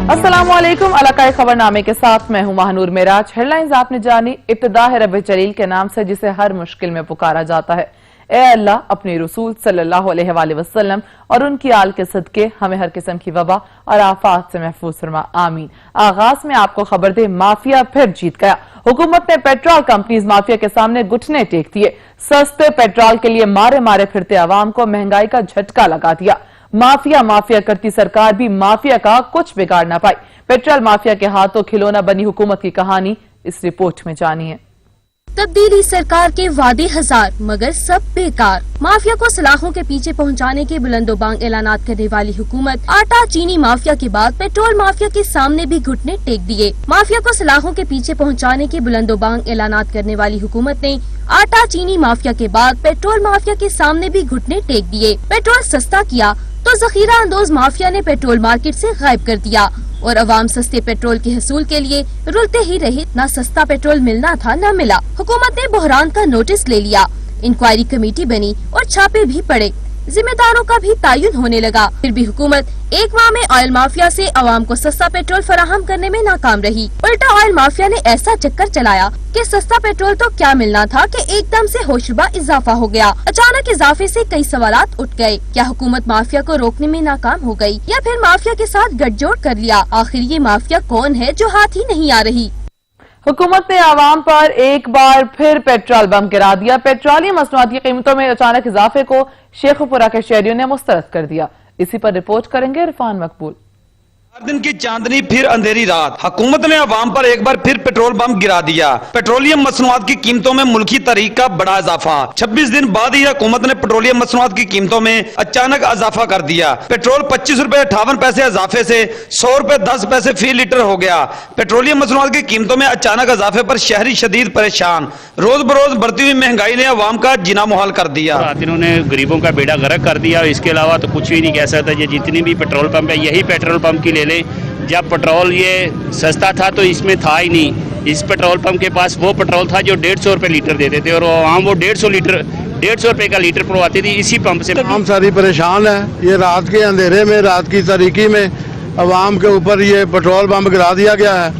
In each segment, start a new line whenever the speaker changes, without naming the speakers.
अस्सलाम वालेकुम। अलाकाई खबरनामे के साथ मैं हूं महानूर मेराज। हेडलाइंस आपने जानी। इब्तिदा है रब जलील के नाम से जिसे हर मुश्किल में पुकारा जाता है। ए अल्लाह, अपने रसूल सल्लल्लाहु अलैहि वसल्लम और उनकी आल के सदके हमें हर किस्म की वबा और आफात से महफूज फरमा, आमीन। आगाज में आपको खबर दे, माफिया फिर जीत गया। हुकूमत ने पेट्रोल कंपनीज माफिया के सामने घुटने टेक दिए। सस्ते पेट्रोल के लिए मारे मारे फिरते अवाम को महंगाई का झटका लगा दिया। माफिया करती सरकार भी माफिया का कुछ बिगाड़ ना पाई। पेट्रोल माफिया के हाथों खिलौना बनी हुकूमत की कहानी इस रिपोर्ट में जानिए।
तब्दीली सरकार के वादे हजार मगर सब बेकार। माफिया को सलाखों के पीछे पहुंचाने के बुलंदोबांग ऐलानात करने वाली हुकूमत आटा चीनी माफिया के बाद पेट्रोल माफिया के सामने भी घुटने टेक दिए। माफिया को सलाखों के पीछे पहुंचाने के बुलंदोबांग ऐलानात करने वाली हुकूमत ने आटा चीनी माफिया के बाद पेट्रोल माफिया के सामने भी घुटने टेक दिए। पेट्रोल सस्ता किया तो जखीरा अंदोज माफिया ने पेट्रोल मार्केट से गायब कर दिया और अवाम सस्ते पेट्रोल के हसूल के लिए रुलते ही रहे। न सस्ता पेट्रोल मिलना था न मिला। हुकूमत ने बहरान का नोटिस ले लिया, इंक्वायरी कमेटी बनी और छापे भी पड़े। जिम्मेदारों का भी तायुन होने लगा। फिर भी हुकूमत एक माह में ऑयल माफिया से अवाम को सस्ता पेट्रोल फराहम करने में नाकाम रही। उल्टा ऑयल माफिया ने ऐसा चक्कर चलाया कि सस्ता पेट्रोल तो क्या मिलना था कि एकदम से होशरुबा इजाफा हो गया। अचानक इजाफे से कई सवालात उठ गए। क्या हुकूमत माफिया को रोकने में नाकाम हो गई या फिर माफिया के साथ गठजोड़ कर लिया? आखिर ये माफिया कौन है जो हाथ ही नहीं आ रही?
हुकूमत ने आवाम पर एक बार फिर पेट्रोल बम गिरा दिया। पेट्रोलियम मसनूआत की कीमतों में अचानक इजाफे को शेखुपुरा के शहरियों ने मुस्तरद कर दिया। इसी पर रिपोर्ट करेंगे इरफान मकबूल।
दिन की चांदनी फिर अंधेरी रात। हुकूमत ने अवाम पर एक बार फिर पेट्रोल बम गिरा दिया। पेट्रोलियम मसनूआत की कीमतों में मुल्की तारीख का बड़ा इजाफा। 26 दिन बाद ही हुकूमत ने पेट्रोलियम मसनूआत की कीमतों में अचानक इजाफा कर दिया। पेट्रोल 25 रुपए 58 पैसे इजाफे से 100 रुपए 10 पैसे फी लीटर हो गया। पेट्रोलियम मसनूआत की कीमतों में अचानक इजाफे पर शहरी शदीद परेशान। रोज बरोज बढ़ती हुई महंगाई ने अवाम का जीना मुहाल कर दिया।
इन्होंने गरीबों का बेड़ा गर्क कर दिया। इसके अलावा तो कुछ भी नहीं कह सकता। ये जितनी भी पेट्रोल पंप है, यही पेट्रोल पंप की ले लें। जब पेट्रोल ये सस्ता था तो इसमें था ही नहीं। इस पेट्रोल पंप के पास वो पेट्रोल था जो 150 रुपए लीटर देते थे और आम वो 150 रुपए का लीटर पड़वाती थी इसी पंप से।
आम सारी परेशान है। ये रात के अंधेरे में, रात की तारीकी में अवाम के ऊपर ये पेट्रोल पंप गिरा दिया गया है।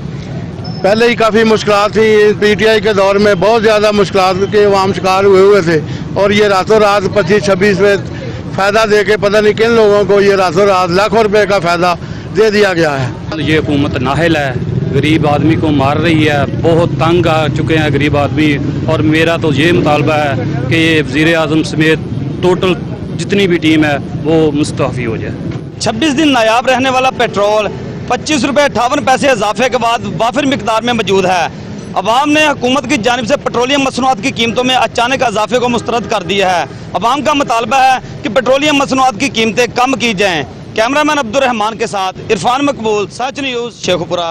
पहले ही काफ़ी मुश्किलात थी। PTI के दौर में बहुत ज़्यादा मुश्किलात के अवाम शिकार हुए थे और ये रातों रात 25-26 में फ़ायदा दे के पता नहीं किन लोगों को ये रातों रात लाखों रुपए का फ़ायदा दे दिया गया है।
ये हुकूमत नाहिल है, गरीब आदमी को मार रही है। बहुत तंग आ चुके हैं गरीब आदमी। और मेरा तो ये मुतालबा है कि ये वज़ीर आज़म समेत टोटल जितनी भी टीम है वो मुस्तफ़ी हो जाए।
26 दिन नायाब रहने वाला पेट्रोल 25 रुपए 58 पैसे इजाफे के बाद वाफिर मिकदार में मौजूद है। अवाम ने हुकूमत की जानिब से पेट्रोलियम मसनूआत की कीमतों में अचानक इजाफे को मुस्तरद कर दिया है। अवाम का मुतालबा है कि पेट्रोलियम मसनूआत की कीमतें कम की जाएं। कैमरामैन अब्दुल रहमान के साथ इरफान मकबूल, सच न्यूज़, शेखुपुरा।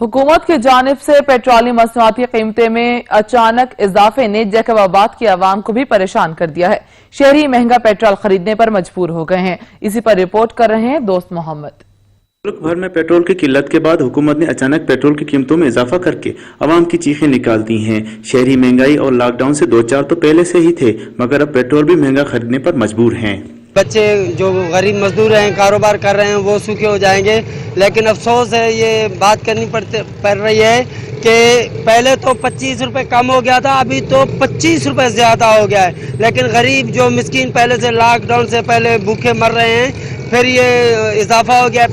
हुकूमत की जानिब से पेट्रोलियम मसनूआत की कीमतें में अचानक इजाफे ने जैकबाबाद की आवाम को भी परेशान कर दिया है। शहरी महंगा पेट्रोल खरीदने पर मजबूर हो गए हैं। इसी पर रिपोर्ट कर रहे हैं दोस्त मोहम्मद।
मुल्क भर में पेट्रोल की किल्लत के बाद हुकूमत ने अचानक पेट्रोल की कीमतों में इजाफा करके अवाम की चीखें निकाल दी हैं। शहरी महंगाई और लॉकडाउन से 2-4 तो पहले से ही थे, मगर अब पेट्रोल भी महंगा खरीदने पर मजबूर हैं।
बच्चे जो गरीब मजदूर हैं, कारोबार कर रहे हैं, वो सूखे हो जाएंगे। लेकिन अफसोस है, ये बात करनी पड़ रही है कि पहले तो 25 रुपए कम हो गया था, अभी तो 25 रुपए ज़्यादा हो गया है। लेकिन गरीब जो मिस्कीन पहले से लॉकडाउन से पहले भूखे मर रहे हैं, फिर ये इजाफा हो गया,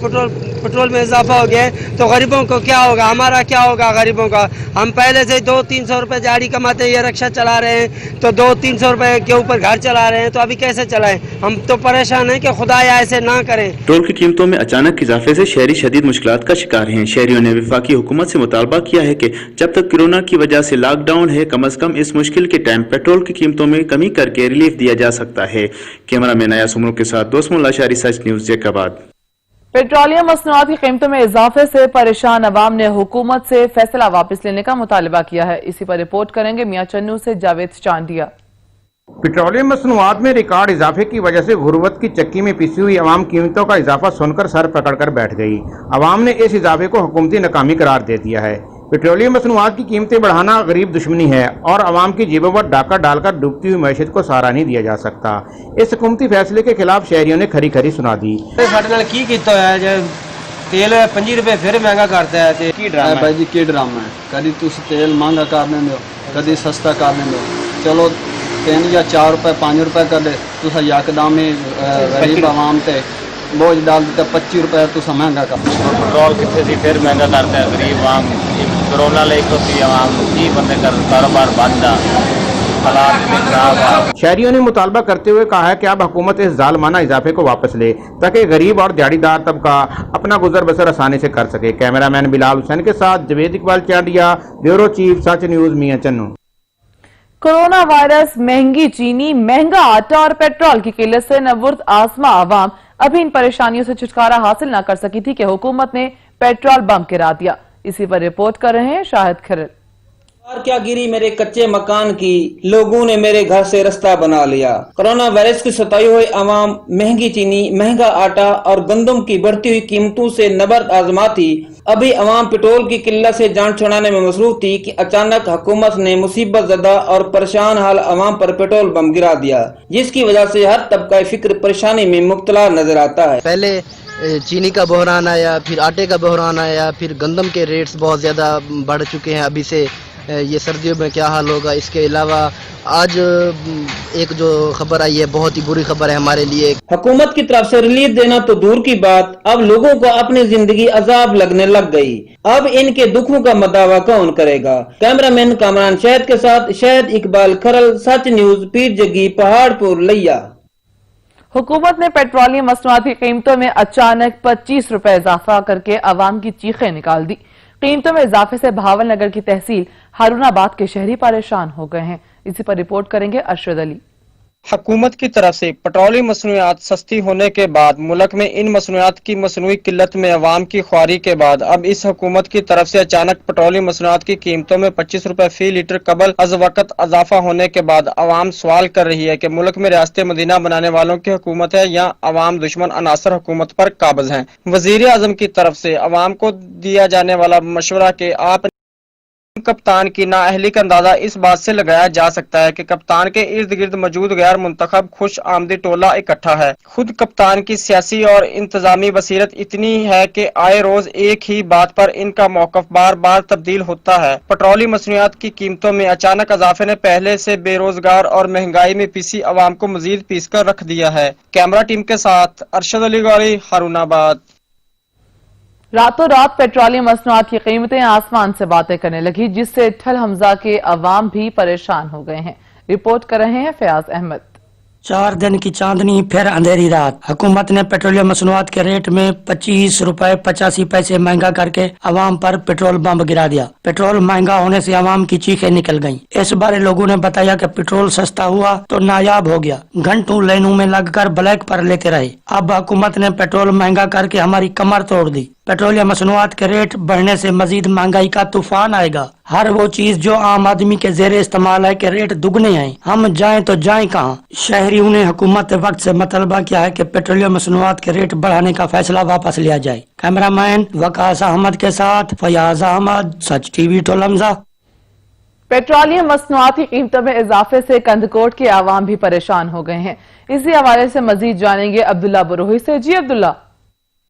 पेट्रोल में इजाफा हो गया है, तो गरीबों को क्या होगा? हमारा क्या होगा गरीबों का? हम पहले से 200-300 रुपए दिहाड़ी कमाते हैं, ये रिक्शा चला रहे हैं तो 200-300 रुपए के ऊपर घर चला रहे हैं, तो अभी कैसे चलाएं? हम तो परेशान हैं कि खुदा ऐसे ना करें।
पेट्रोल की कीमतों में अचानक इजाफे से शहरी शदीद मुश्किलात का शिकार हैं। शहरियों ने वफाकी हुकूमत से मुतालबा किया है कि जब तक कोरोना की वजह से लॉकडाउन है, कम अज कम इस मुश्किल के टाइम पेट्रोल की कीमतों में कमी करके रिलीफ दिया जा सकता है। कैमरामैन अयास उमर के साथ दोस्त मुल्ला शारी, सच न्यूज़, जैकबाबाद।
पेट्रोलियम मसनूआत की कीमतों में इजाफे से परेशान अवाम ने हुकूमत से फैसला वापस लेने का मुतालबा किया है। इसी पर रिपोर्ट करेंगे मियां चन्नू से जावेद चांडिया।
पेट्रोलियम मसनूआत में रिकॉर्ड इजाफे की वजह से गुर्बत की चक्की में पिसी हुई अवाम कीमतों का इजाफा सुनकर सर पकड़कर बैठ गई। अवाम ने इस इजाफे को हुकूमती नाकामी करार दे दिया है। पेट्रोलियम मसनूआत की कीमतें बढ़ाना गरीब दुश्मनी है और आवाम की जेबों पर डाका डालकर डूबती हुई मैशत को सहारा नहीं दिया जा सकता। इस हुकूमती फैसले के खिलाफ शहरियों ने खरी खरी सुना दी।
तेल 5 रुपए फिर महंगा करता है ते की ड्रामा
भाई जी की ड्रामा है कभी तुम तेल महंगा कर देंगे कभी सस्ता कर देंगे चलो 3 या 4 रुपए 5 रुपए कर दे तुम यकदम ही गरीब आवाम ते बोझ डाल देते 25 रुपए तुम महंगा कर
पेट्रोल कितने सी फिर महंगा करते हैं गरीब आवाम कोरोना लेकर आवाम की बंदे का कारोबार बंद है हालात में खराब है।
शहरियों ने मुतालबा करते हुए कहा है कि अब हुकूमत इस जालमाना इजाफे को वापस ले ताकि गरीब और दिहाड़ीदार तबका अपना गुजर बसर आसानी से कर सके। कैमरामैन बिलाल हुसैन के साथ जवेद इकबाल चांडिया, ब्यूरो चीफ सच न्यूज मियां चन्नू।
कोरोना वायरस, महंगी चीनी, महंगा आटा और पेट्रोल की किल्लत से नवुर्द आसमा आवाम अभी इन परेशानियों से छुटकारा हासिल न कर सकी थी कि हुकूमत ने पेट्रोल बम गिरा दिया। इसी पर रिपोर्ट कर रहे हैं शाहिद खिरल।
और क्या गिरी मेरे कच्चे मकान की, लोगों ने मेरे घर से रास्ता बना लिया। कोरोना वायरस की सताई हुई आवाम महंगी चीनी, महंगा आटा और गंदम की बढ़ती हुई कीमतों से नबर्द आजमा थी। अभी आवाम पेट्रोल की किल्लत से जान छुड़ाने में मसरूफ थी कि अचानक हुकूमत ने मुसीबत ज़दा और परेशान हाल आवाम पर पेट्रोल बम गिरा दिया, जिसकी वजह से हर तबका फिक्र परेशानी में मुब्तला नजर आता है।
पहले चीनी का बहरान आया, फिर आटे का बहरान आया, फिर गंदम के रेट्स बहुत ज्यादा बढ़ चुके हैं। अभी से ये सर्दियों में क्या हाल होगा। इसके अलावा आज एक जो खबर आई है बहुत ही बुरी खबर है हमारे लिए।
हुकूमत की तरफ से रिलीफ देना तो दूर की बात, अब लोगों को अपनी जिंदगी अजाब लगने लग गई। अब इनके दुखों का मदावा कौन करेगा। कैमरामैन कामरान शहद के साथ शहद इकबाल खरल, सच न्यूज, पीर जगी, पहाड़पुर, लिया।
हुकूमत ने पेट्रोलियम मसनूआत की कीमतों में अचानक 25 रुपए इजाफा करके अवाम की चीखें निकाल दी। कीमतों में इजाफे से भावलनगर की तहसील हारूनाबाद के शहरी परेशान हो गए हैं। इसी पर रिपोर्ट करेंगे अरशद अली।
हुकूमत की तरफ से पेट्रोलियम मसनूआत सस्ती होने के बाद मुल्क में इन मसनूआत की मसनूई किल्लत में अवाम की ख्वारी के बाद अब इस हुकूमत की तरफ से अचानक पेट्रोलियम मसनूआत की कीमतों में 25 रुपए फी लीटर कबल अज वक्त इजाफा होने के बाद अवाम सवाल कर रही है कि मुल्क में रियासत मदीना बनाने वालों की हुकूमत है या अवाम दुश्मन अनासर हुकूमत पर काबिज हैं। वजीर आजम की तरफ से अवाम को दिया जाने वाला मशवरा के आप कप्तान की नाअहली का अंदाजा इस बात से लगाया जा सकता है कि कप्तान के इर्द गिर्द मौजूद गैर मुंतखब खुश आमदी टोला इकट्ठा है। खुद कप्तान की सियासी और इंतजामी बसीरत इतनी है कि आए रोज एक ही बात पर इनका मौकफ बार बार तब्दील होता है। पेट्रोलियम मसनूआत की कीमतों में अचानक इजाफे ने पहले से बेरोजगार और महंगाई में पिसी अवाम को मजीद पीस कर रख दिया है। कैमरा टीम के साथ अरशद अली गाड़ी, हारूनाबाद।
रातों रात पेट्रोलियम मसनूआत की कीमतें आसमान से बातें करने लगी, जिससे ठल हमजा के अवाम भी परेशान हो गए हैं। रिपोर्ट कर रहे हैं फयाज अहमद।
4 दिन की चांदनी फिर अंधेरी रात। हुकूमत ने पेट्रोलियम मसनूआत के रेट में 25 रुपए 85 पैसे महंगा करके अवाम पर पेट्रोल बम गिरा दिया। पेट्रोल महंगा होने से अवाम की चीखें निकल गईं। इस बार लोगों ने बताया कि पेट्रोल सस्ता हुआ तो नायाब हो गया, घंटों लाइनों में लगकर ब्लैक पर लेते रहे। अब हुकूमत ने पेट्रोल महंगा करके हमारी कमर तोड़ दी। पेट्रोलियम मसनूआत के रेट बढ़ने से मजीद महंगाई का तूफान आएगा। हर वो चीज जो आम आदमी के जेरे इस्तेमाल है के रेट दुगने हैं। हम जाएं तो जाएं कहां। शहरियों ने हुकूमत वक्त से मतलबा किया है कि पेट्रोलियम मसनूआत के रेट बढ़ाने का फैसला वापस लिया जाए। कैमरामैन वकास अहमद के साथ फयाज अहमद, सच टीवी, टोलमजा।
पेट्रोलियम मसनूआत की कीमतों में इजाफे से कंदकोट के आवाम भी परेशान हो गए हैं। इसी हवाले से मजीद जानेंगे अब्दुल्ला बरोही से। जी अब्दुल्ला।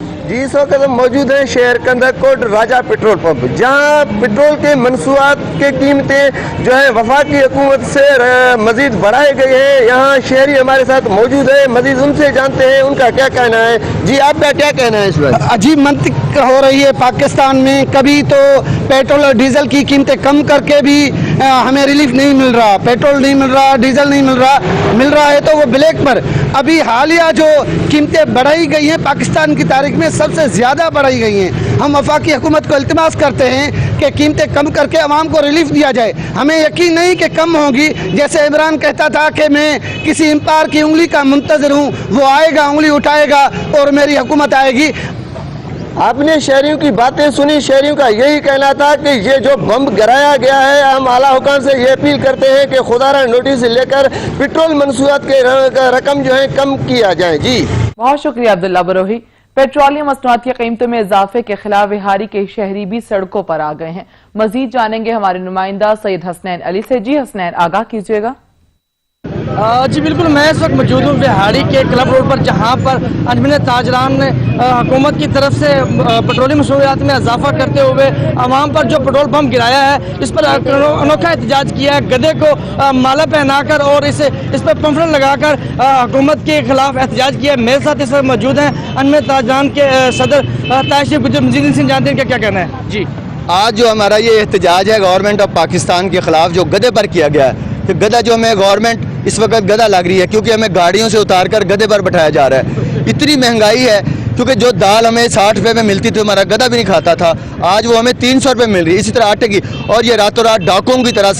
जी, इस वक्त मौजूद है शहर कंदकोट राजा पेट्रोल पंप, जहां पेट्रोल के मनसूआत के कीमतें जो है वफाकी हुकूमत से मजीद बढ़ाई गई है। यहाँ शहरी हमारे साथ मौजूद है, मजीद उनसे जानते हैं उनका क्या कहना है। जी, आपका क्या कहना है इस वक्त?
अजीब मंतिक हो रही है पाकिस्तान में। कभी तो पेट्रोल और डीजल की कीमतें कम करके भी हमें रिलीफ नहीं मिल रहा, पेट्रोल नहीं मिल रहा, डीजल नहीं मिल रहा है तो वो ब्लैक पर। अभी हालिया जो कीमतें बढ़ाई गई हैं पाकिस्तान की तारीख में सबसे ज्यादा बढ़ाई गई हैं। हम वफाकी हुकूमत को इल्तिमास करते हैं कि कीमतें कम करके अवाम को रिलीफ दिया जाए। हमें यकीन नहीं कि कम होगी। जैसे इमरान कहता था कि मैं किसी इम्पायर की उंगली का मुंतजर हूँ, वो आएगा, उंगली उठाएगा और मेरी हुकूमत आएगी।
आपने शहरियों की बातें सुनी। शहरियों का यही कहना था कि ये जो बम गिराया गया है, हम आला हुकाम से ये अपील करते हैं कि खुदारा नोटिस लेकर पेट्रोल मनसूआत के रकम जो है कम किया जाए। जी,
बहुत शुक्रिया अब्दुल्ला बरोही। पेट्रोलियम मसनूआत की कीमतों में इजाफे के खिलाफ बिहारी के शहरी भी सड़कों पर आ गए हैं। मजीद जानेंगे हमारे नुमाइंदा सैयद हसनैन अली से। जी हसनैन, आगाह कीजिएगा।
जी बिल्कुल, मैं इस वक्त मौजूद हूँ बिहाड़ी के क्लब रोड पर, जहाँ पर अंजमन ताजरान ने हुकूमत की तरफ से पेट्रोलियम मशरूआत में इजाफा करते हुए आवाम पर जो पेट्रोल पंप गिराया है, इस पर अनोखा एहतजाज किया है। गधे को माला पहनाकर और इस पर पंफलेट लगाकर हुकूमत के खिलाफ एहतजाज किया है। मेरे साथ इस वक्त मौजूद हैं अंजमन ताजरान के सदर ताशिर गुजर मजीद सिंह। जानते हैं क्या क्या कहना है जी?
आज जो हमारा ये एहतजाज है गवर्नमेंट ऑफ पाकिस्तान के खिलाफ जो गधे पर किया गया है, कि गधा जो हमें गवर्नमेंट इस वक्त गधा लग रही है, क्योंकि हमें गाड़ियों से उतार कर गधे पर बैठाया जा रहा है। इतनी महंगाई है, क्योंकि जो दाल हमें 60 रुपए में मिलती थी, हमारा गधा भी नहीं खाता था, आज वो हमें 300 रुपए मिल रही है। इसी तरह आटे की, और ये रातों रात डाकुओं की तरह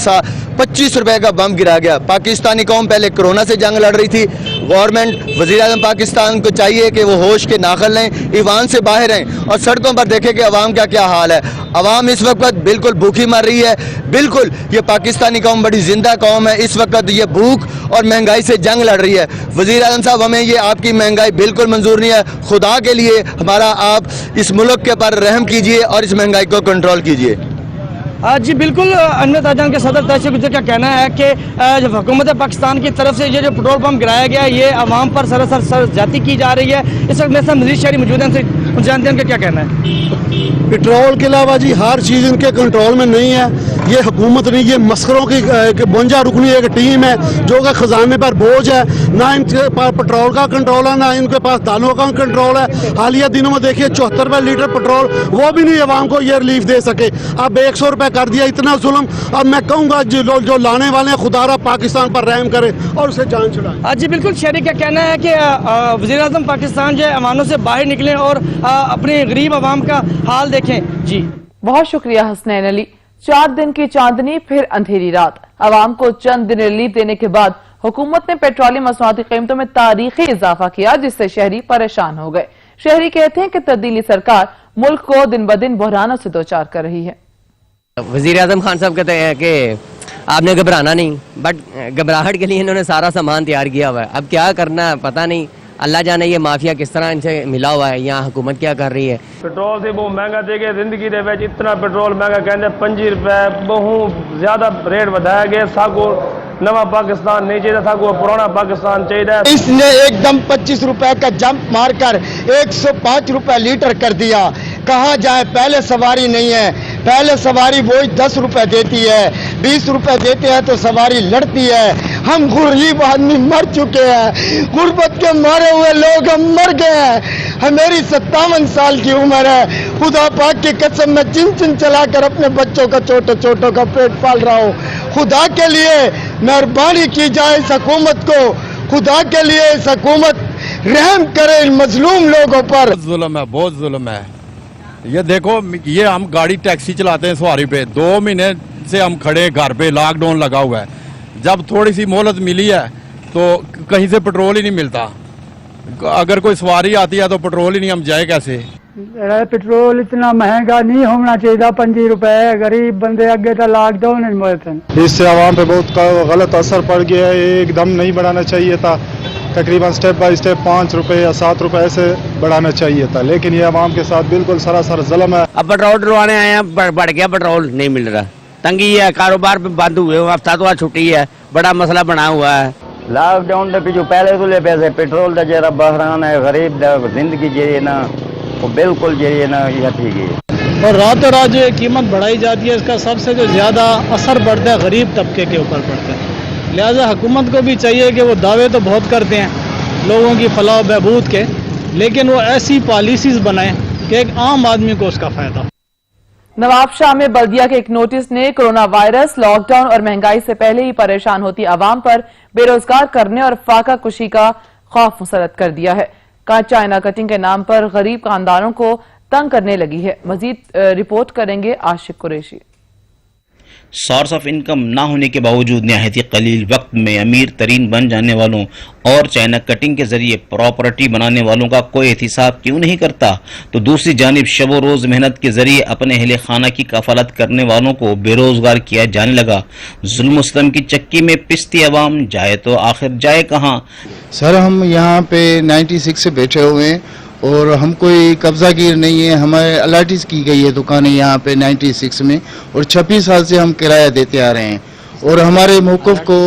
25 रुपए का बम गिरा गया। पाकिस्तानी कौम पहले कोरोना से जंग लड़ रही थी। गवर्नमेंट वज़ीर आज़म पाकिस्तान को चाहिए कि वो होश के नाखल लें, ईवान से बाहर रहें और सड़कों पर देखें कि अवाम का क्या हाल है। अवाम इस वक्त बिल्कुल भूखी मर रही है। बिल्कुल ये पाकिस्तानी कौम बड़ी जिंदा कौम है। इस वक्त ये भूख और महंगाई से जंग लड़ रही है। वज़ीर आज़म साहब, हमें ये आपकी महंगाई बिल्कुल मंजूर नहीं है। खुदा के लिए हमारा आप इस मुल्क के पर रहम कीजिए और इस महंगाई को कंट्रोल कीजिए।
जी बिल्कुल, अंजमन ताजरान के सदर ताशिर गुजर का कहना है कि हुकूमत पाकिस्तान की तरफ से ये जो पेट्रोल पंप गिराया गया, ये अवाम पर सरासर ज्यादती की जा रही है। इस वक्त मेरे साथ मजीद शहरी मौजूद हैं, जानते हैं उनका क्या कहना है?
पेट्रोल के अलावा जी हर चीज़ इनके कंट्रोल में नहीं है। ये हुकूमत नहीं, ये मस्करों की 52 रुकनी एक टीम है जो कि खजाने पर बोझ है। ना इनके पास पेट्रोल का कंट्रोल है, ना इनके पास दालों का कंट्रोल है। हालिया दिनों में देखिए 74 रुपये लीटर पेट्रोल, वो भी नहीं आवाम को ये रिलीफ दे सके। अब 100 रुपये कर दिया, इतना जुल्म। अब मैं कहूँगा जो लाने वाले हैं, खुदारा पाकिस्तान पर रहम करे और उसे जान छुड़ाए।
जी बिल्कुल, शहरी का कहना है कि वज़ीर आज़म पाकिस्तान जो है अमानों से बाहर निकलें और अपने गरीब आवाम का हाल देखें। जी
बहुत शुक्रिया हसनैन अली। 4 दिन की चांदनी फिर अंधेरी रात। अवाम को चंद दिन रिलीफ देने के बाद हुकूमत ने पेट्रोलियम मसनूआती कीमतों में तारीखी इजाफा किया, जिससे शहरी परेशान हो गए। शहरी कहते हैं कि तब्दीली सरकार मुल्क को दिन ब दिन बहरानों से दो चार कर रही है।
वज़ीर आज़म खान साहब कहते हैं कि आपने घबराना नहीं, बट घबराहट के लिए इन्होंने सारा सामान तैयार किया हुआ है। अब क्या करना है पता नहीं, अल्लाह जाने ये माफिया किस तरह इनसे मिला हुआ है, यहाँ हुकूमत क्या कर रही है।
पेट्रोल से बहुत महंगा दे गए, जिंदगी दे विच इतना पेट्रोल महंगा कहते 25 रुपए बहुत ज्यादा रेट बढ़ाया गया। सागो नवा पाकिस्तान नहीं चाहिए, सागो पुराना पाकिस्तान चाहिए।
इसने एकदम 25 रुपए का जंप मारकर 105 रुपए लीटर कर दिया। कहाँ जाए, पहले सवारी नहीं है, पहले सवारी वही 10 रुपए देती है, 20 रुपए देते हैं तो सवारी लड़ती है। हम गरीब आदमी मर चुके हैं, गुर्बत के मारे हुए लोग हम मर गए हैं। मेरी 57 साल की उम्र है। खुदा पाक की कसम मैं चिन चलाकर अपने बच्चों का छोटों का पेट पाल रहा हूँ। खुदा के लिए मेहरबानी की जाए इस हुकूमत को, खुदा के लिए इस हुकूमत रहम करे इन मजलूम लोगों पर।
जुल्म है, बहुत जुल्म है। ये देखो, ये हम गाड़ी टैक्सी चलाते हैं सवारी पे, 2 महीने से हम खड़े घर पे, लॉकडाउन लगा हुआ है। जब थोड़ी सी मोहलत मिली है तो कहीं से पेट्रोल ही नहीं मिलता। अगर कोई सवारी आती है तो पेट्रोल ही नहीं, हम जाए कैसे?
पेट्रोल इतना महंगा नहीं होना चाहिए। 25 रुपए गरीब बंदे अगे तो लॉकडाउन है,
इससे आवाम पे बहुत गलत असर पड़ गया है। एकदम नहीं बढ़ाना चाहिए था, तकरीबन स्टेप बाय स्टेप 5 रुपए या 7 रुपए ऐसे बढ़ाना चाहिए था, लेकिन ये आवाम के साथ बिल्कुल सरासर जुल्म है।
अब पेट्रोल डलवाने आए हैं, बढ़ गया पेट्रोल, नहीं मिल रहा, तंगी है, कारोबार भी बंद हुए, हफ्ता तो छुट्टी है, बड़ा मसला बना हुआ है।
लॉकडाउन के पीछे पहले तो ले पैसे पेट्रोल का जरा बहरान है, गरीब जिंदगी जी ना वो बिल्कुल जी ना यह ठीक है।
और रातों रात जो कीमत बढ़ाई जाती है, इसका सबसे जो ज्यादा असर पड़ता है गरीब तबके के ऊपर पड़ता है। लिहाजा हुकूमत को भी चाहिए कि वो दावे तो बहुत करते हैं लोगों की फलाह बहबूद के, लेकिन वो ऐसी पॉलिसीज बनाएं कि एक आम आदमी को उसका फायदा।
नवाबशाह में बल्दिया के एक नोटिस ने कोरोना वायरस, लॉकडाउन और महंगाई से पहले ही परेशान होती आवाम पर बेरोजगार करने और फाका कुशी का खौफ मुसलत कर दिया है। काचा आईना कटिंग के नाम पर गरीब खानदानों को तंग करने लगी है। मजीद रिपोर्ट करेंगे आशिक कुरैशी।
सोर्स ऑफ इनकम ना होने के बावजूद निहायती कलील वक्त में अमीर तरीन बन जाने वालों और चाइना कटिंग के जरिए प्रॉपर्टी बनाने वालों का कोई एहतिसाब क्यों नहीं करता, तो दूसरी जानिब शबो रोज़ मेहनत के जरिए अपने अहले खाना की कफालत करने वालों को बेरोजगार किया जाने लगा। जुल्म मुस्लिम की चक्की में पिसती अवाम जाए तो आखिर जाए कहाँ?
सर, हम यहाँ पे 96 से बैठे हुए हैं और हम कोई कब्जागीर नहीं है। हमारे अलाटीज की गई है दुकानें यहाँ पे 96 में, और 26 साल से हम किराया देते आ रहे हैं। और हमारे मौक़िफ़ को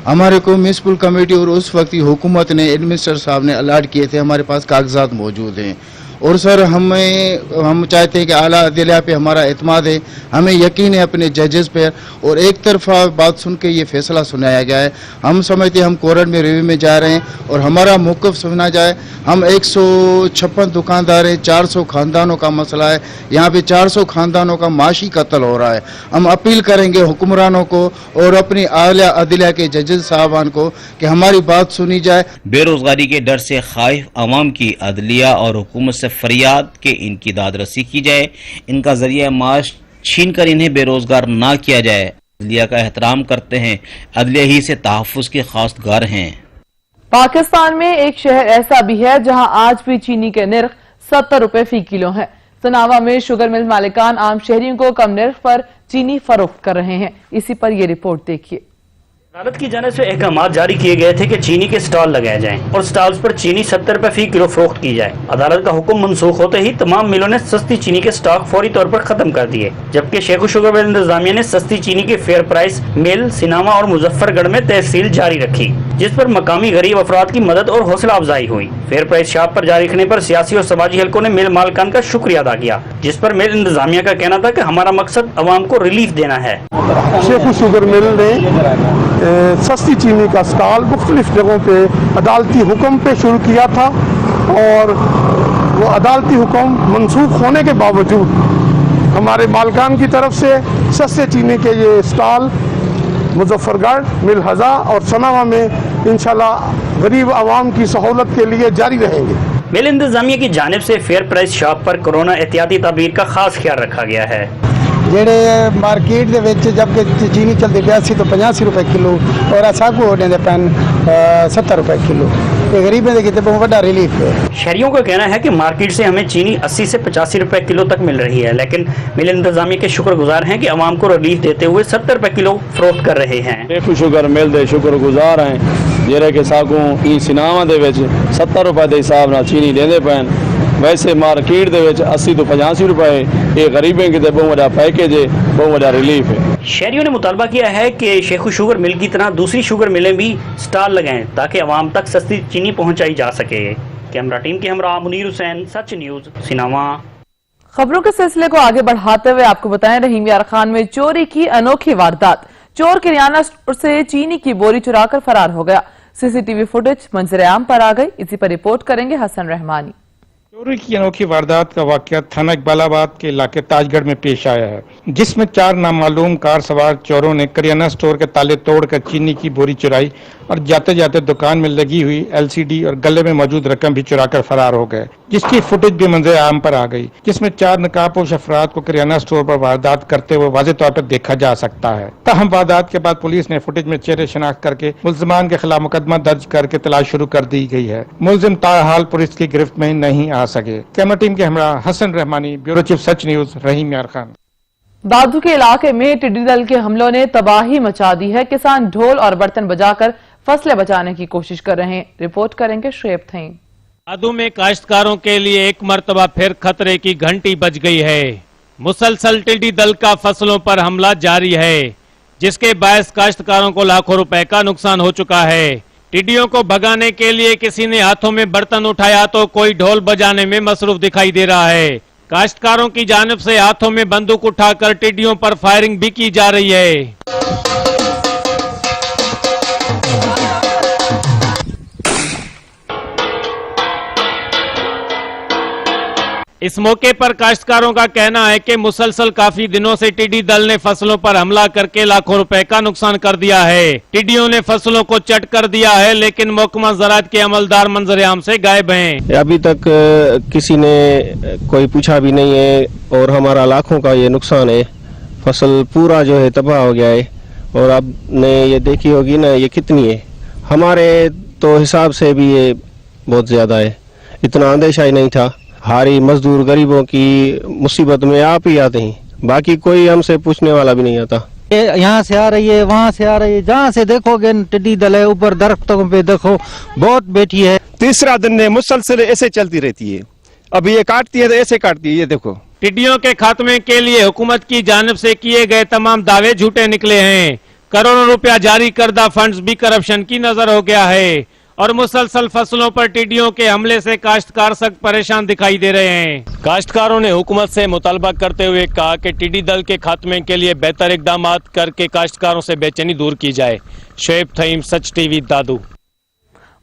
हमारे को म्यूनसिपल कमेटी और उस वक्त की हुकूमत ने एडमिनिस्ट्रेटर साहब ने अलॉट किए थे, हमारे पास कागजात मौजूद हैं। और सर हम चाहते हैं कि आला अदलिया पे हमारा एतमाद है, हमें यकीन है अपने जजेस पे, और एक तरफा बात सुन के ये फैसला सुनाया गया है। हम समझते हैं हम कोर्ट में रिव्यू में जा रहे हैं और हमारा मौक़िफ़ सुना जाए। हम 156 दुकानदार हैं, 400 ख़ानदानों का मसला है, यहाँ पे 400 ख़ानदानों का माशी कत्ल हो रहा है। हम अपील करेंगे हुक्मरानों को और अपनी आला अदलिया के जजेस साहबान को कि हमारी बात सुनी जाए।
बेरोजगारी के डर से खाइफ अवाम की अदलिया और हुकूमत से फरियाद के इनकी दादरसी की जाए, इनका जरिया माश छीन कर इन्हें बेरोजगार ना किया जाए। अदलिया का एहतराम करते हैं, अदलिया ही से तहफ़्फ़ुज़ के खासगार हैं।
पाकिस्तान में एक शहर ऐसा भी है जहां आज भी चीनी के निर्ख 70 रुपए फी किलो है। सनावा में शुगर मिल मालिकान आम शहरियों को कम निर्ख पर चीनी फरोख्त कर रहे हैं। इसी पर यह रिपोर्ट देखिए।
अदालत की जानिब से अहकाम जारी किए गए थे कि चीनी के स्टॉल लगाए जाएं और स्टॉल्स पर चीनी 70 रुपए फी किलो फरोख्त की जाए। अदालत का हुक्म मनसूख होते ही तमाम मिलों ने सस्ती चीनी के स्टॉक फौरी तौर पर खत्म कर दिए, जबकि शेख शुगर मिल इंतजामिया ने सस्ती चीनी के फेयर प्राइस मिल सिनामा और मुजफ्फरगढ़ में तहसील जारी रखी, जिस पर मकामी गरीब अफराद की मदद और हौसला अफजाई हुई। फेयर प्राइस शॉप पर जारी रखने पर सियासी और समाजी हलकों ने मिल मालिकान का शुक्रिया अदा किया, जिस पर मिल इंतजामिया का कहना था कि हमारा मकसद अवाम को रिलीफ देना है।
शेख शुगर मिल ने सस्ती चीनी का स्टॉल मुख्तलिफ जगहों पे अदालती हुक्म पे शुरू किया था और वो अदालती हुक्म मनसूख होने के बावजूद हमारे मालिकान की तरफ से सस्ते चीनी के ये स्टॉल मुजफ्फरगढ़, मिलहजा और सनावा में इंशाल्लाह गरीब आवाम की सहूलत के लिए जारी रहेंगे।
मिल इंतजामिया की जानिब से फेयर प्राइस शॉप पर कोरोना एहतियाती तदबीर का खास ख्याल रखा गया है।
जेड़े मार्केट दे विच जबकि चीनी चलती 82 तो 85 रुपए किलो और सागू होने दे पैन 70 रुपए किलो, ये गरीबों के कितने बहुत बड़ा रिलीफ है।
शहरियों का कहना है कि मार्केट से हमें चीनी 80 से 85 रुपए किलो तक मिल रही है, लेकिन मिल इंतजामिया के शुक्रगुजार हैं कि अवाम को रिलीफ देते हुए 70 रुपए किलो फरोख्त कर रहे हैं।
शेख शुगर मिल दे शुक्रगुजार हैं जेरे के सागू ई सिनावा दे विच 70 रुपए के हिसाब नाल चीनी देंदे पैन, वैसे मार्केट दे विच 80 तो 85 रुपए ये गरीबों के बहुत बड़ा पैकेज है, बहुत बड़ा रिलीफ है।
शहरियों ने मुतालबा किया है कि शेख शुगर मिल की तरह दूसरी शुगर मिलें भी स्टॉल लगाएं ताकि अवाम तक सस्ती चीनी पहुंचाई जा सके। कैमरा टीम के हमरा मुनीर हुसैन, सच न्यूज, सिनावा।
खबरों के सिलसिले को आगे बढ़ाते हुए आपको बताएं, रहीम यार खान में चोरी की अनोखी वारदात। चोर किराना स्टोर से चीनी की बोरी चुराकर फरार हो गया। सीसीटीवी फुटेज मंजर आम पर आ गई। इसी पर रिपोर्ट करेंगे हसन रहमानी।
चोरी की अनोखी वारदात का वाकया थाना इकबालाबाद के इलाके ताजगढ़ में पेश आया है, जिसमें 4 नामालूम कार सवार चोरों ने किराना स्टोर के ताले तोड़कर चीनी की बोरी चुराई और जाते जाते दुकान में लगी हुई एलसीडी और गले में मौजूद रकम भी चुराकर फरार हो गए, जिसकी फुटेज भी मंजर आम पर आ गई, जिसमें 4 नकाबपोश अफराद को किराना स्टोर पर वारदात करते हुए वाज़ेह तौर पर देखा जा सकता है। ताहम वारदात के बाद पुलिस ने फुटेज में चेहरे शनाख्त करके मुल्जिमान के खिलाफ मुकदमा दर्ज करके तलाश शुरू कर दी गई है। मुल्जिम ताहाल पुलिस की गिरफ्त में नहीं आ सके। कैमरा टीम के हमरा हसन रहमानी, ब्यूरो चीफ सच न्यूज, रहीम यार खान।
दादू के इलाके में टिड्डी दल के हमलों ने तबाही मचा दी है। किसान ढोल और बर्तन बजाकर फसलें बचाने की कोशिश कर रहे हैं। रिपोर्ट करेंगे शुएब थईं।
दादू में काश्तकारों के लिए एक मर्तबा फिर खतरे की घंटी बज गई है। मुसलसल टिड्डी दल का फसलों पर हमला जारी है, जिसके बायस काश्तकारों को लाखों रुपए का नुकसान हो चुका है। टिड्डियों को भगाने के लिए किसी ने हाथों में बर्तन उठाया तो कोई ढोल बजाने में मसरूफ दिखाई दे रहा है। काश्तकारों की जानिब से हाथों में बंदूक उठाकर टिड्डियों पर फायरिंग भी की जा रही है। इस मौके पर काश्तकारों का कहना है कि मुसलसल काफी दिनों से टिड्डी दल ने फसलों पर हमला करके लाखों रुपए का नुकसान कर दिया है। टिड्डियों ने फसलों को चट कर दिया है, लेकिन महकमा ज़राअत के अमलदार मंजर-ए-आम से गायब हैं।
अभी तक किसी ने कोई पूछा भी नहीं है और हमारा लाखों का ये नुकसान है। फसल पूरा जो है तबाह हो गया है और आपने ये देखी होगी ना ये कितनी है। हमारे तो हिसाब से भी ये बहुत ज्यादा है, इतना अंदेशा ही नहीं था। हारी मजदूर गरीबों की मुसीबत में आप ही आते हैं, बाकी कोई हमसे पूछने वाला भी नहीं आता।
यहाँ से आ रही है, वहाँ से आ रही है, जहाँ से देखोगे टिड्डी दल है। ऊपर दरख्तों पे देखो बहुत बैठी है।
तीसरा दिन मुसलसल ऐसे चलती रहती है। अभी ये काटती है तो ऐसे काटती है, ये देखो।
टिड्डियों के खात्मे के लिए हुकूमत की जानिब से किए गए तमाम दावे झूठे निकले हैं। करोड़ों रुपया जारी करदा फंड्स भी करप्शन की नजर हो गया है और मुसलसल फसलों पर टिड्डियों के हमले से काश्तकार सख्त परेशान दिखाई दे रहे हैं। काश्तकारों ने हुकूमत से मुतालबा करते हुए कहा कि टिड्डी दल के खात्मे के लिए बेहतर इकदाम करके काश्तकारों से बेचैनी दूर की जाए। शोएब थईम, सच टीवी, दादू।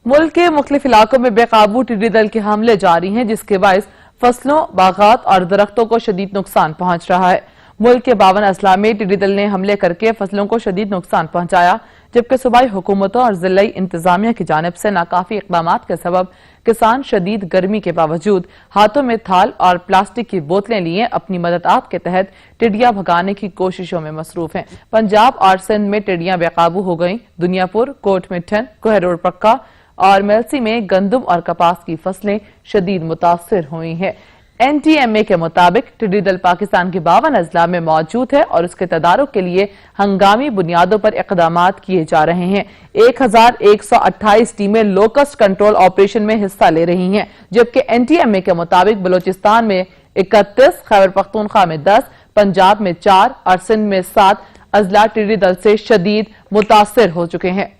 मुल्क के मुख्तलिफ इलाकों में बेकाबू टिड्डी दल के हमले जारी हैं, जिसके बायस फसलों, बागात और दरख्तों को शदीद नुकसान पहुंच रहा है। मुल्क के 52 अजला में टिड्डी दल ने हमले करके फसलों को शदीद नुकसान पहुंचाया, जबकि सूबाई हुकूमतों और जिलाई इंतजामिया की जानिब से नाकाफी इकदामात के सबब किसान शदीद गर्मी के बावजूद हाथों में थाल और प्लास्टिक की बोतलें लिए अपनी मददात के तहत टिड्डियां भगाने की कोशिशों में मसरूफ हैं। पंजाब और सिंध में टिड्डियां बेकाबू हो गईं। दुनियापुर, कोट मिठन, कोहरोड पक्का और मेलसी में गंदम और कपास की फसलें शदीद मुतासिर हुई हैं। NTMA के मुताबिक टिड्डी दल पाकिस्तान के 52 अजला में मौजूद है और उसके तदारुक के लिए हंगामी बुनियादों पर इक़दामात किए जा रहे हैं। 1128 टीमें लोकस्ट कंट्रोल ऑपरेशन में हिस्सा ले रही हैं, जबकि NTMA के मुताबिक बलोचिस्तान में 31, खैबर पख्तूनख्वा में 10, पंजाब में 4 और सिंध में 7 अजला टिड्डी दल से शदीद मुतासिर हो चुके हैं।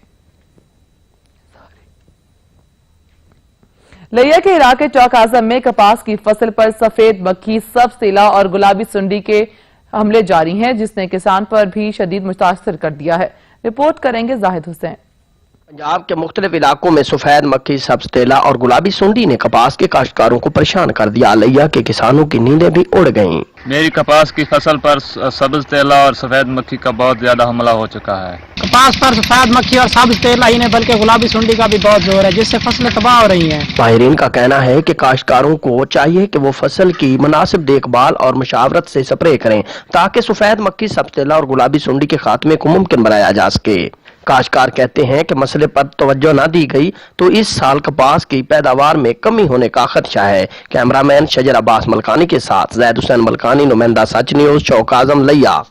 लिया के इलाके चौक आजम में कपास की फसल पर सफेद मक्खी, सब्ज तेला और गुलाबी सुंडी के हमले जारी हैं, जिसने किसान पर भी शदीद मुतासिर कर दिया है। रिपोर्ट करेंगे जाहिद हुसैन।
पंजाब के मुख्तलिफ इलाकों में सफेद मक्खी, सब्ज तेला और गुलाबी सुंडी ने कपास के काश्तकारों को परेशान कर दिया। लिया के किसानों की नींदें भी उड़ गईं।
मेरी कपास की फसल पर सब्ज तेला और सफेद मक्खी का बहुत ज्यादा हमला हो चुका है।
कपास पर सफेद मक्खी और सब्ज तेला ही नहीं बल्कि गुलाबी सुंडी का भी बहुत जोर है, जिससे फसलें तबाह हो रही हैं।
माहिरीन का कहना है कि काश्तकारों को चाहिए कि वो फसल की मुनासिब देखभाल और मुशावरत से स्प्रे करें, ताकि सफेद मक्खी, सब्ज तेला और गुलाबी सुंडी के खात्मे को मुमकिन बनाया जा सके। काश्तकार कहते हैं कि मसले पर तवज्जो न दी गई तो इस साल कपास की पैदावार में कमी होने का खदशा है। कैमरामैन शजर अब्बास मलकानी के साथ जैद हुसैन मलकानी, नुमाइंदा सच न्यूज, चौक आजम, लिया।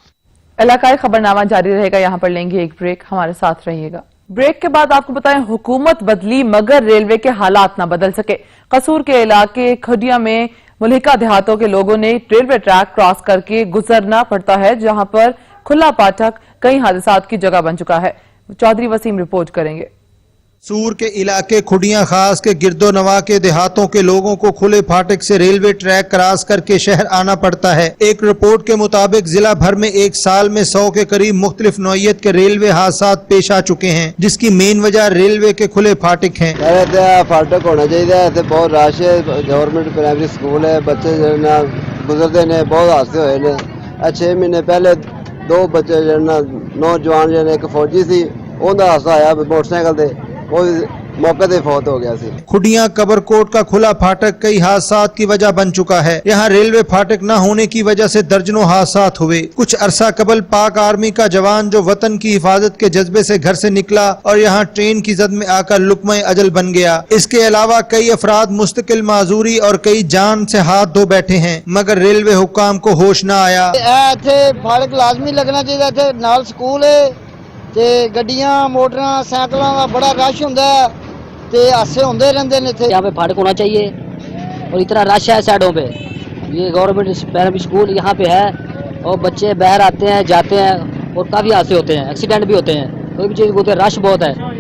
इलाकाई खबरनामा जारी रहेगा, यहाँ पर लेंगे एक ब्रेक, हमारे साथ रहिएगा। ब्रेक के बाद आपको बताएं, हुकूमत बदली मगर रेलवे के हालात न बदल सके। कसूर के इलाके खडिया में मुल्हिका देहातों के लोगों ने रेलवे ट्रैक क्रॉस करके गुजरना पड़ता है, जहां पर खुला फाटक कई हादसात की जगह बन चुका है। चौधरी वसीम रिपोर्ट करेंगे।
सूर के इलाके खुडियां खास के गिरदो नवा के देहातों के लोगों को खुले फाटक से रेलवे ट्रैक क्रॉस करके शहर आना पड़ता है। एक रिपोर्ट के मुताबिक जिला भर में एक साल में 100 के करीब मुख्तलिफ नौइयत के रेलवे हादसा पेश आ चुके हैं, जिसकी मेन वजह रेलवे के खुले फाटक हैं।
फाटक होना चाहिए, बहुत रश है, गवर्नमेंट प्राइमरी स्कूल है, बच्चे गुजरते ने बहुत हादसे हुए ने। 6 महीने पहले 2 बच्चे नौजवान एक फौजी सी, उनका हादसा आया मोटरसाइकिल से, वो मौके से फौत हो गया सी।
खुडियां कबरकोट का खुला फाटक कई हादसात की वजह बन चुका है। यहाँ रेलवे फाटक न होने की वजह से दर्जनों हादसात हुए। कुछ अरसा कबल पाक आर्मी का जवान जो वतन की हिफाजत के जज्बे से घर से निकला और यहाँ ट्रेन की जद में आकर लुकमा अजल बन गया। इसके अलावा कई अफराद मुस्तकिल माजूरी और कई जान से हाथ धो बैठे हैं, मगर रेलवे हुक्काम को होश न आया।
फाटक लाजमी लगना चाहिए, नाल स्कूल है, गड्डियां मोटरां साइकिलों का बड़ा रश होंदा है, हादसे होंदे रहंदे ने।
यहाँ पे फाटक होना चाहिए और इतना रश है साइडों पे। ये गवर्नमेंट प्राइमरी स्कूल यहाँ पे है और बच्चे बाहर आते हैं जाते हैं और काफी हादसे होते हैं, एक्सीडेंट भी होते हैं। कोई भी चीज बोलते हैं, रश बहुत है।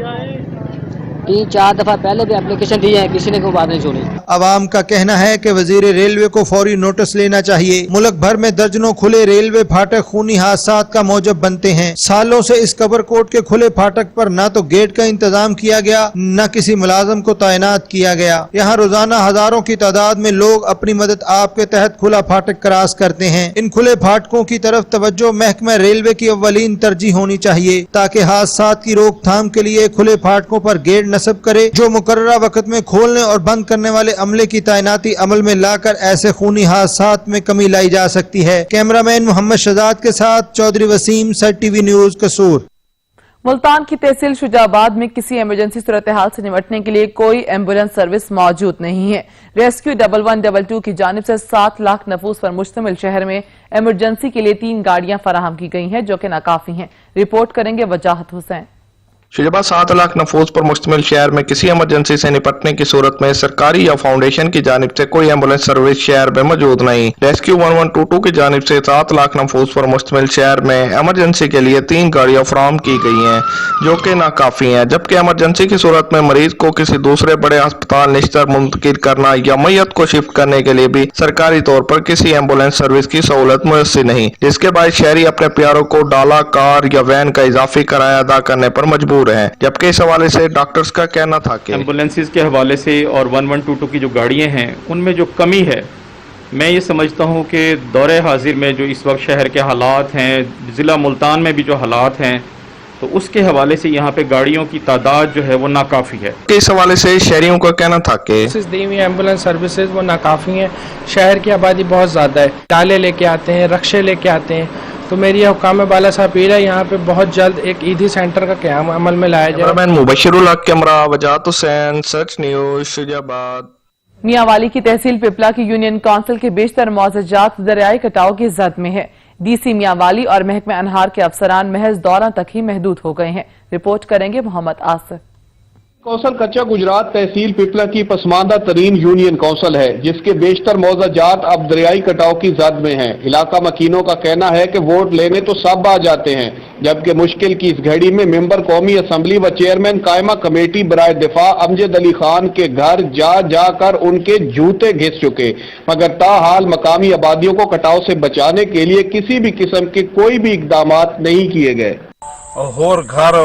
3-4 दफा पहले भी एप्लीकेशन दी है, किसी ने कोई बात नहीं सुनी।
अवाम का कहना है कि वजीर रेलवे को फौरी नोटिस लेना चाहिए। मुल्क भर में दर्जनों खुले रेलवे फाटक खूनी हादसात का मौजब बनते हैं। सालों से इस कबरकोट के खुले फाटक पर न तो गेट का इंतजाम किया गया, न किसी मुलाजम को तैनात किया गया। यहाँ रोजाना हजारों की तादाद में लोग अपनी मदद आप के तहत खुला फाटक क्रॉस करते हैं। इन खुले फाटकों की तरफ तवज्जो महकमा रेलवे की अव्वलीन तरजीह होनी चाहिए, ताकि हादसात की रोकथाम के लिए खुले फाटकों पर गेट नस्ब करे, जो मुकर्ररा वक्त में खोलने और बंद करने वाले अमले की तैनाती अमल में लाकर ऐसे खूनी हादसात में कमी लाई जा सकती है। कैमरामैन मोहम्मद शहजाद के साथ चौधरी वसीम, सच टीवी न्यूज, कसूर।
मुल्तान की तहसील शुजाबाद में किसी इमरजेंसी सूरत हाल से निपटने के लिए कोई एम्बुलेंस सर्विस मौजूद नहीं है। रेस्क्यू 1112 की जानिब से 7 लाख नफूस पर मुश्तमिल शहर में इमरजेंसी के लिए 3 गाड़ियां फराहम की गई हैं, जो कि नाकाफी हैं। रिपोर्ट करेंगे वजाहत हुसैन।
शुजाबाद 7 लाख नफूस पर मुश्तमिल शहर में किसी इमरजेंसी से निपटने की सूरत में सरकारी या फाउंडेशन की जानिब से कोई एम्बुलेंस सर्विस शहर में मौजूद नहीं। रेस्क्यू 1122 की जानिब से 7 लाख नफूस पर मुश्तमिल शहर में इमरजेंसी के लिए 3 गाड़ियां फराहम की गई हैं, जो कि नाकाफी हैं, जबकि इमरजेंसी की सूरत में मरीज को किसी दूसरे बड़े अस्पताल निश्तर मुंतकिल करना या मैयत को शिफ्ट करने के लिए भी सरकारी तौर पर किसी एम्बुलेंस सर्विस की सहूलत मुयस्सर नहीं, जिसके बाद शहरी अपने प्यारों को डाला, कार या वैन का इजाफी किराया अदा करने पर मजबूर हैं। जबकि इस हवाले से डॉक्टर्स का कहना था कि
एम्बुलेंसेज के हवाले से और 1122 की जो गाड़ियां हैं उनमें जो कमी है, मैं ये समझता हूँ कि दौरे हाजिर में जो इस वक्त शहर के हालात हैं, ज़िला मुल्तान में भी जो हालात हैं, तो उसके हवाले से यहाँ पे गाड़ियों की तादाद जो है वो नाकाफ़ी है।
इस हवाले से शहरियों का कहना था कि
एम्बुलेंस सर्विसेज वो नाकाफ़ी हैं। शहर की आबादी बहुत ज़्यादा है, डाले लेके आते हैं, रक्शे लेके आते हैं, तो मेरी हुकाम बाला साहब अपील है यहाँ पे बहुत जल्द एक ईदी सेंटर का क़याम अमल में लाया जाए।
मुबशिरुल हक कैमरा वजात हुसैन, सच न्यूज़, शुजाबाद।
मियांवाली की तहसील पिपला की यूनियन काउंसिल के बेशतर मुआवजात दरियाई कटाव की जद में है। डीसी मियांवाली और महकमे अनहार के अफसरान महज दौरा तक ही महदूद हो गए हैं। रिपोर्ट करेंगे मोहम्मद आसिफ।
कौंसल कच्चा गुजरात तहसील पिपला की पसमानदा तरीन यूनियन कौंसल है, जिसके बेशतर मौजाजात अब दरियाई कटाव की जद में हैं। इलाका मकीनों का कहना है कि वोट लेने तो सब आ जाते हैं, जबकि मुश्किल की इस घड़ी में मेंबर कौमी असम्बली व चेयरमैन कायमा कमेटी बराए दिफा अमजद अली खान के घर जा जाकर उनके जूते घिस चुके, मगर ताहाल मकामी आबादियों को कटाव से बचाने के लिए किसी भी किस्म के कोई भी इकदाम नहीं किए गए।
और घर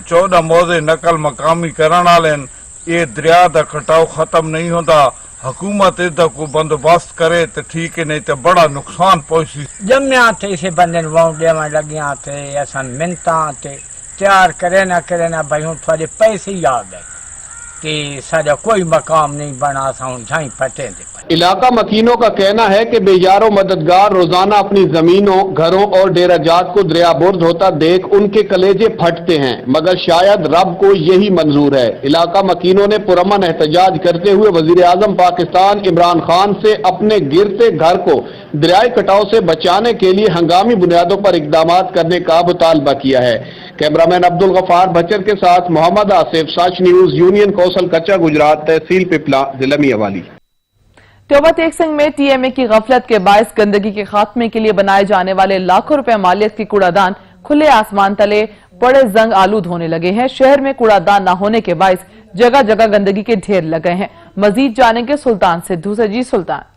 14 मौजे नकल मकामी करण वाले ये दरिया का कटाव खत्म नहीं होता। हुकूमत इसका कोई बंदोबस्त करे तो ठीक है, नहीं तो बड़ा नुकसान पहुंची।
जम्या थे इसे बंदे वोट देवन लगिया थे, असा मिन्नता थे तैयार करे ना भाई हूँ थोड़े पैसे ही आ गए कि सारा कोई मकाम नहीं बना सा हूँ झाई फटे थे।
इलाका मकीनों का कहना है कि बेयारो मददगार रोजाना अपनी जमीनों, घरों और डेराजात को दरियाबुर्द होता देख उनके कलेजे फटते हैं, मगर शायद रब को यही मंजूर है। इलाका मकीनों ने पुरअमन एहतजाज करते हुए वजीर आजम पाकिस्तान इमरान खान से अपने गिरते घर को दरियाई कटाव से बचाने के लिए हंगामी बुनियादों पर इकदाम करने का मुतालबा किया है। कैमरामैन अब्दुल गफार बचर के साथ मोहम्मद आसिफ, सच न्यूज़, यूनियन कौंसल कच्चा गुजरात तहसील पिपला, जिला मियांवाली।
टोबा तेग सिंह में टीएमए की गफलत के बायस गंदगी के खात्मे के लिए बनाए जाने वाले लाखों रुपए मालियत के कूड़ादान खुले आसमान तले बड़े जंग आलूद होने लगे हैं। शहर में कूड़ादान न होने के बायस जगह जगह गंदगी के ढेर लगे हैं। मजीद जानेंगे सुल्तान सिद्धू से। जी सुल्तान।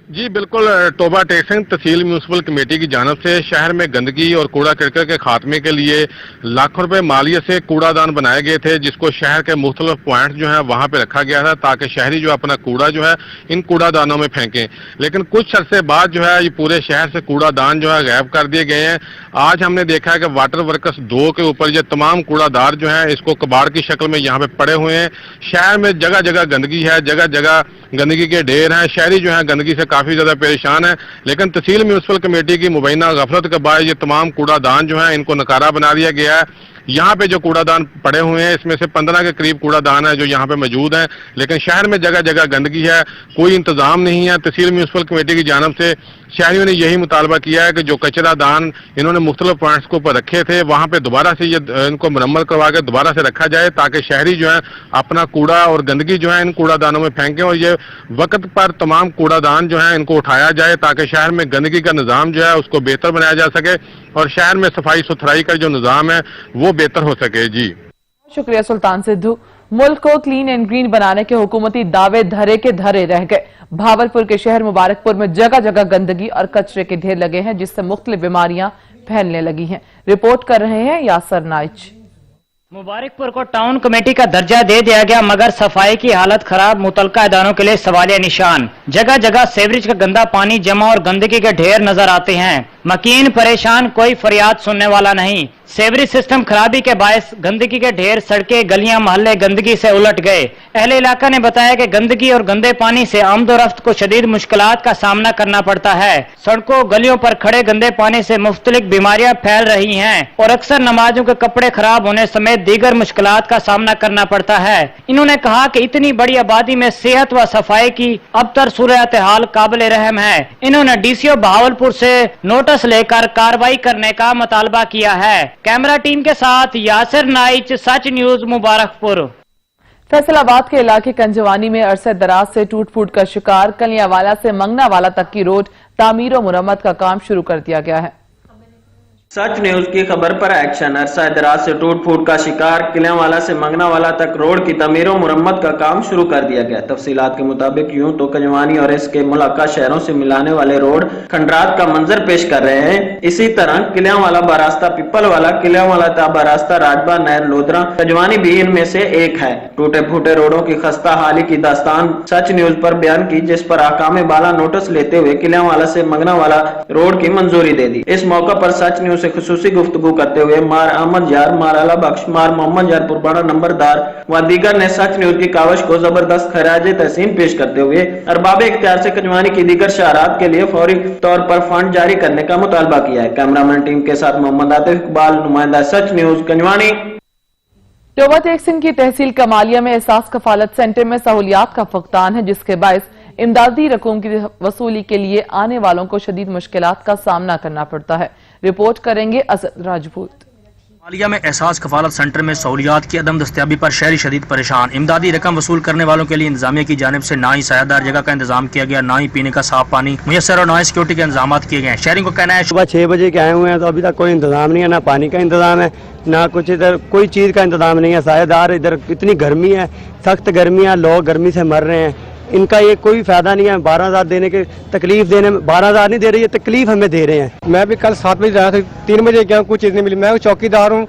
जी बिल्कुल, टोबा टेग सिंह तहसील म्यूनसिपल कमेटी की जानब से शहर में गंदगी और कूड़ा करकट के खात्मे के लिए लाखों रुपए मालियत से कूड़ादान बनाए गए थे, जिसको शहर के मुख्तलिफ पॉइंट जो है वहां पे रखा गया था ताकि शहरी जो अपना कूड़ा जो है इन कूड़ादानों में फेंकें। लेकिन कुछ अरसे बाद जो है ये पूरे शहर से कूड़ादान जो है गायब कर दिए गए हैं। आज हमने देखा है कि वाटर वर्कर्स 2 के ऊपर ये तमाम कूड़ादार जो है इसको कबाड़ की शक्ल में यहाँ पे पड़े हुए हैं। शहर में जगह जगह गंदगी है, जगह जगह गंदगी के ढेर हैं। शहरी जो है गंदगी से काफी ज्यादा परेशान है, लेकिन तहसील म्यूनसिपल कमेटी की मुबैना गफलत के बाद ये तमाम कूड़ादान जो है इनको नकारा बना दिया गया है। यहाँ पे जो कूड़ादान पड़े हुए हैं इसमें से 15 के करीब कूड़ादान है जो यहाँ पे मौजूद हैं, लेकिन शहर में जगह जगह गंदगी है, कोई इंतजाम नहीं है। तहसील म्यूनसिपल कमेटी की जानब से शहरियों ने यही मुतालबा किया है कि जो कचरा दान इन्होंने मुख्तलिफ पॉइंट्स के ऊपर रखे थे वहाँ पे दोबारा से ये इनको मुरम्मत करवा के दोबारा से रखा जाए ताकि शहरी जो है अपना कूड़ा और गंदगी जो है इन कूड़ादानों में फेंकें और ये वक्त पर तमाम कूड़ादान जो है इनको उठाया जाए ताकि शहर में गंदगी का निज़ाम जो है उसको बेहतर बनाया जा सके और शहर में सफाई सुथराई का जो निज़ाम है वो बेहतर हो सके। जी
शुक्रिया सुल्तान सिद्धू। मुल्क को क्लीन एंड ग्रीन बनाने के हुकूमती दावे धरे के धरे रह गए। भावलपुर के शहर मुबारकपुर में जगह जगह गंदगी और कचरे के ढेर लगे हैं, जिससे मुख्तलिफ बीमारियां फैलने लगी हैं। रिपोर्ट कर रहे हैं यासर नाइच।
मुबारकपुर को टाउन कमेटी का दर्जा दे दिया गया, मगर सफाई की हालत खराब, मुतलका इदारों के लिए सवालिया निशान। जगह जगह सेवरेज का गंदा पानी जमा और गंदगी के ढेर नजर आते हैं। मकीन परेशान, कोई फरियाद सुनने वाला नहीं। सेवरेज सिस्टम खराबी के बायस गंदगी के ढेर, सड़कें, गलियां, मोहल्ले गंदगी से उलट गए। अहले इलाका ने बताया कि गंदगी और गंदे पानी से आमदोरफ्त को शदीद मुश्किलात का सामना करना पड़ता है। सड़कों गलियों पर खड़े गंदे पानी से मुख्तलिफ बीमारियां फैल रही हैं और अक्सर नमाजों के कपड़े खराब होने समेत दीगर मुश्किलात का सामना करना पड़ता है। इन्होंने कहा कि इतनी बड़ी आबादी में सेहत व सफाई की अबतर सूरत हाल काबिल रहम है। इन्होंने डीसीओ बहावलपुर से नोटिस नोटिस लेकर कार्रवाई करने का मुतालबा किया है। कैमरा टीम के साथ यासिर नाइच, सच न्यूज मुबारकपुर।
फैसलाबाद के इलाके कंजवानी में अरसे दराज से टूट फूट का शिकार कलियांवाला से मंगनावाला तक की रोड तामीर और मुरम्मत का काम शुरू कर दिया गया है।
सच न्यूज की खबर पर एक्शन। अरसा दराज से टूट फूट का शिकार किलियांवाला से मंगनावाला तक रोड की तमीर और मुरम्मत का काम शुरू कर दिया गया। तफसीलात के मुताबिक यूं तो कंजवानी और इसके मुलाका शहरों से मिलाने वाले रोड खंडरात का मंजर पेश कर रहे हैं। इसी तरह किलियांवाला बारास्ता पिप्पलवाला, किलियांवाला ता बारास्ता राजबा नहर लोधरा कंजवानी भी इनमें से एक है। टूटे फूटे रोडों की खस्ता हाली की दास्तान सच न्यूज पर बयान की, जिस पर आकाम बाला नोटिस लेते हुए किलियांवाला से मंगनावाला रोड की मंजूरी दे दी। इस मौका पर सच न्यूज से खुसूसी गुफ्तगू करते हुए मार अहमद यार, मार अला बख्श, मार मोहम्मद यार पुरबाड़ा नंबरदार व दीगर ने सच न्यूज की कावश को जबरदस्त खराज तहसीन पेश करते हुए अरबाब इख्तियार से कंजवानी की दीगर शहरात के लिए फौरी तौर पर फंड जारी करने का मुतालबा किया है। कैमरामैन टीम के साथ मोहम्मद आतिफ इकबाल, नुमाइंदा सच न्यूज कंजवानी।
टोबा टेक सिंह की तहसील कमालिया में एहसास कफालत सेंटर में सहूलियात का फुकदान है, जिसके बायस इमदादी रकूम की वसूली के लिए आने वालों को शदीद मुश्किलात का सामना करना पड़ता है। रिपोर्ट करेंगे असद राजपूत।
कमालिया में एहसास कफालत सेंटर में सहूलियात की अदम दस्तयाबी पर शहरी शदीद परेशान। इमदादी रकम वसूल करने वालों के लिए इंतजामिया की जानिब से ना ही सायादार जगह का इंतजाम किया गया, ना ही पीने का साफ पानी मुयसर और ना ही सिक्योरिटी के इंतजाम किए गए। शहरी को कहना है
सुबह 6 बजे के आए हुए हैं तो अभी तक कोई इंतजाम नहीं है, ना पानी का इंतजाम है, ना कुछ इधर कोई चीज़ का इंतजाम नहीं है। सायादार इधर इतनी गर्मी है, सख्त गर्मी है, लोग गर्मी से मर रहे हैं। इनका ये कोई फायदा नहीं है। 12,000 देने के तकलीफ देने में 12,000 नहीं दे रही है, तकलीफ हमें दे रहे हैं।
मैं भी कल 7 बजे आया था, 3 बजे गया, कुछ चीज़ नहीं मिली। मैं चौकीदार हूँ,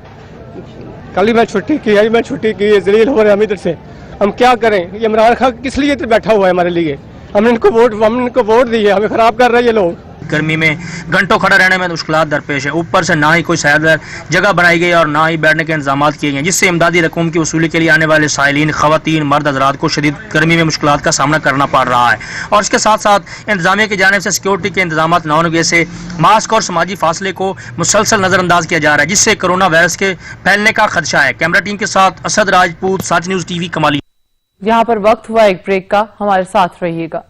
कल ही मैं छुट्टी की है, मैं छुट्टी की है, जलील हो रहे हैं हम इधर से। हम क्या करें? ये इमरान खान किस लिए इधर बैठा हुआ है हमारे लिए? हमने इनको वोट दी है, हमें खराब कर रहे हैं ये लोग।
गर्मी में घंटों खड़ा रहने में मुश्किलात दरपेश है। ऊपर से ना ही कोई सायादार जगह बनाई गई और ना ही बैठने के इंतजाम किए गए, जिससे इमदादी रकूम की वसूली के लिए आने वाले साइलिन, खवातीन, मर्द हजरात को शदीद गर्मी में मुश्किलात का सामना करना पड़ रहा है। और इसके साथ साथ इंतजामिया की जानिब से सिक्योरिटी के इंतजाम न होने की वजह से मास्क और समाजी फासले को मुसलसल नजरअंदाज किया जा रहा है, जिससे कोरोना वायरस के फैलने का खदशा है। कैमरा टीम के साथ असद राजपूत, सच न्यूज टीवी कमाली।
यहाँ पर वक्त हुआ एक ब्रेक का, हमारे साथ रहिएगा।